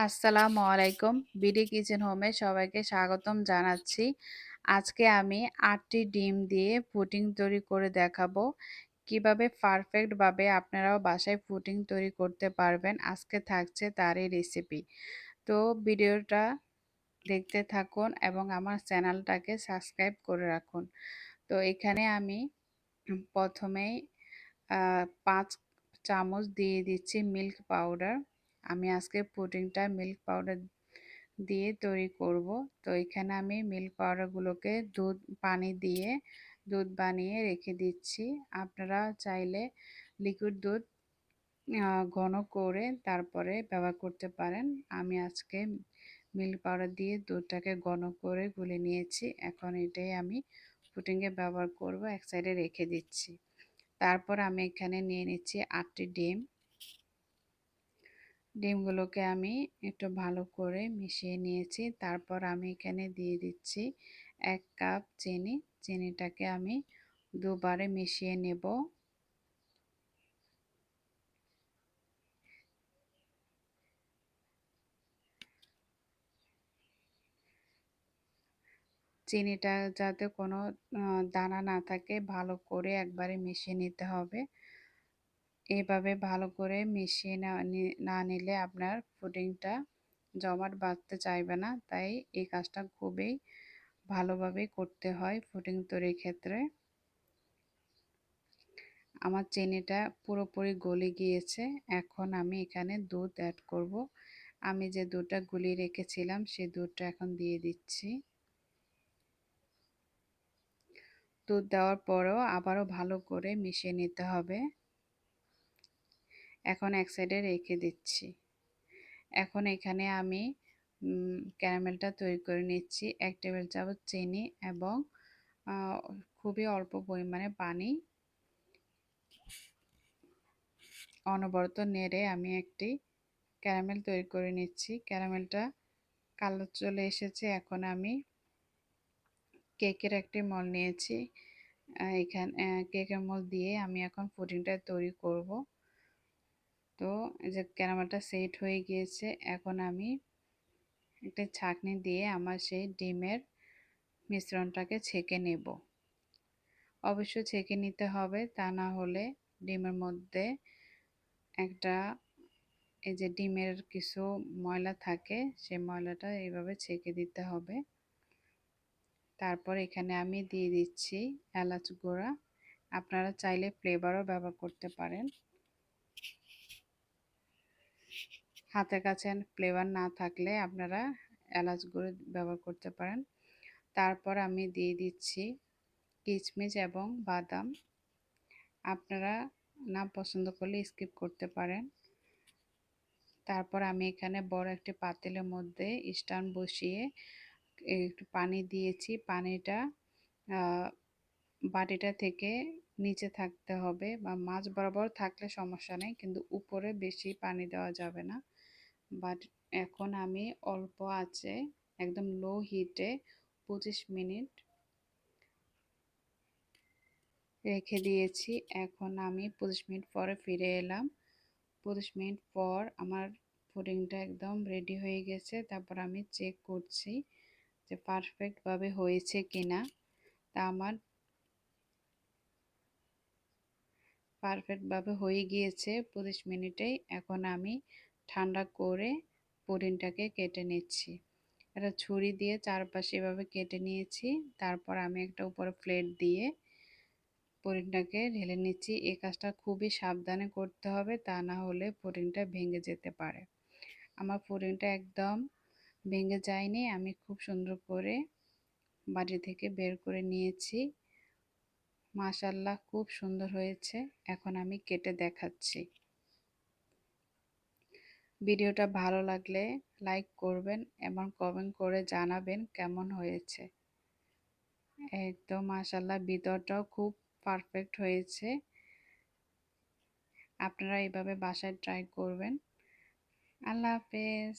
আসসালামু আলাইকুম। BD kitchen হোমে সবাইকে স্বাগতম জানাচ্ছি। আজকে আমি ৮টি ডিম দিয়ে পুডিং তৈরি করে দেখাবো। কিভাবে পারফেক্টভাবে আপনারাও বাসায় পুডিং তৈরি করতে পারবেন। আজকে থাকছে তারই রেসিপি। তো ভিডিওটা দেখতে থাকুন এবং আমার চ্যানেলটাকে সাবস্ক্রাইব করে রাখুন। তো এখানে আমি প্রথমেই ৫ চামচ দিয়ে দিচ্ছি মিল্ক পাউডার। আমি আজকে পুডিংটা মিল্ক পাউডার দিয়ে তৈরি করব। তো এখানে আমি মিল্ক পাউডারগুলোকে পানি দিয়ে দুধ বানিয়ে রেখে দিচ্ছি। আপনারা চাইলে লিকুইড দুধ ঘন করে তারপরে ব্যবহার করতে পারেন। আমি আজকে মিল্ক পাউডার দিয়ে দুধটাকে ঘন করে গুলে নিয়েছি। এখন এটাই আমি পুডিংয়ে ব্যবহার করব। এক সাইডে রেখে দিচ্ছি। তারপর আমি এখানে নিয়ে নিচ্ছি ৮টি ডিম। ডিমগুলোকে আমি একটু ভালো করে মিশিয়ে নিয়েছি। তারপর আমি এখানে দিয়ে দিচ্ছি ১ কাপ চিনি। চিনিটাকে আমি দুবারে মিশিয়ে নেব। চিনিটা যাতে কোনো দানা না থাকে ভালো করে একবারে মিশিয়ে নিতে হবে। এভাবে ভালো করে মিশিয়ে না নিলে আপনার পুডিংটা জমাট বাঁধতে চাইবে না। তাই এই কাজটা খুবই ভালোভাবে করতে হয় পুডিং তৈরির ক্ষেত্রে। আমার চিনিটা পুরোপুরি গলে গিয়েছে। এখন আমি এখানে দুধ অ্যাড করব। আমি যে দুধটা গুলিয়ে রেখেছিলাম সেই দুধটা এখন দিয়ে দিচ্ছি। দুধ দেওয়ার পরেও আবারও ভালো করে মিশিয়ে নিতে হবে। এখন এক সাইডে রেখে দিচ্ছি। এখন এখানে আমি ক্যারামেলটা তৈরি করে নিচ্ছি। ১ টেবিল চামচ চিনি এবং খুবই অল্প পরিমাণে পানি অনবরত নেড়ে আমি একটি ক্যারামেল তৈরি করে নিচ্ছি। ক্যারামেলটা কালার চলে এসেছে। এখন আমি কেকের একটি মোল্ড নিয়েছি। এখানে কেকের মোল্ড দিয়ে আমি এখন পুডিংটা তৈরি করব। তো এই যে ক্যারামেলটা সেট হয়ে গিয়েছে। এখন আমি একটা ছাঁকনি দিয়ে আমার সেই ডিমের মিশ্রণটাকে ছেঁকে নেব। অবশ্যই ছেঁকে নিতে হবে, তা না হলে ডিমের মধ্যে একটা এই যে ডিমের কিছু ময়লা থাকে, সেই ময়লাটা এইভাবে ছেঁকে দিতে হবে। তারপর এখানে আমি দিয়ে দিচ্ছি এলাচ গুঁড়া। আপনারা চাইলে ফ্লেভারও ব্যবহার করতে পারেন। হাতের কাছে ফ্লেভার না থাকলে আপনারা এলাচ গুঁড়ো ব্যবহার করতে পারেন। তারপর আমি দিয়ে দিচ্ছি কিশমিশ এবং বাদাম। আপনারা না পছন্দ করলে স্কিপ করতে পারেন। তারপর আমি এখানে বড় একটি পাতিলের মধ্যে স্ট্যান্ড বসিয়ে একটু পানি দিয়েছি। পানিটা বাটিটা থেকে নিচে থাকতে হবে, বা মাঝ বরাবর থাকলে সমস্যা নেই, কিন্তু উপরে বেশি পানি দেওয়া যাবে না। বাট এখন আমি অল্প আঁচে একদম লো হিটে ২৫ মিনিট রেখে দিয়েছি। এখন আমি ২৫ মিনিট পরে ফিরে এলাম। ২৫ মিনিট পর আমার পুডিংটা একদম রেডি হয়ে গেছে। তারপর আমি চেক করছি যে পারফেক্টভাবে হয়েছে কিনা। তা আমার পারফেক্টভাবে হয়ে গিয়েছে ২৫ মিনিটেই। এখন আমি ঠান্ডা করে পুডিংটাকে কেটে নিচ্ছি। একটা ছুরি দিয়ে চারপাশে এভাবে কেটে নিয়েছি। তারপর আমি একটা উপরে প্লেট দিয়ে পুডিংটাকে ঢেলে নিচ্ছি। এই কাজটা খুবই সাবধানে করতে হবে, তা না হলে পুডিংটা ভেঙে যেতে পারে। আমার পুডিংটা একদম ভেঙে যায়নি। আমি খুব সুন্দর করে বাটি থেকে বের করে নিয়েছি। মাশাআল্লাহ, খুব সুন্দর হয়েছে। এখন আমি কেটে দেখাচ্ছি। ভিডিওটা ভালো লাগলে লাইক করবেন এবং কমেন্ট করে জানাবেন কেমন হয়েছে। একদম মাশাআল্লাহ, ভিতরটাও খুব পারফেক্ট হয়েছে। আপনারা এইভাবে বাসায় ট্রাই করবেন। আল্লাহ হাফেজ।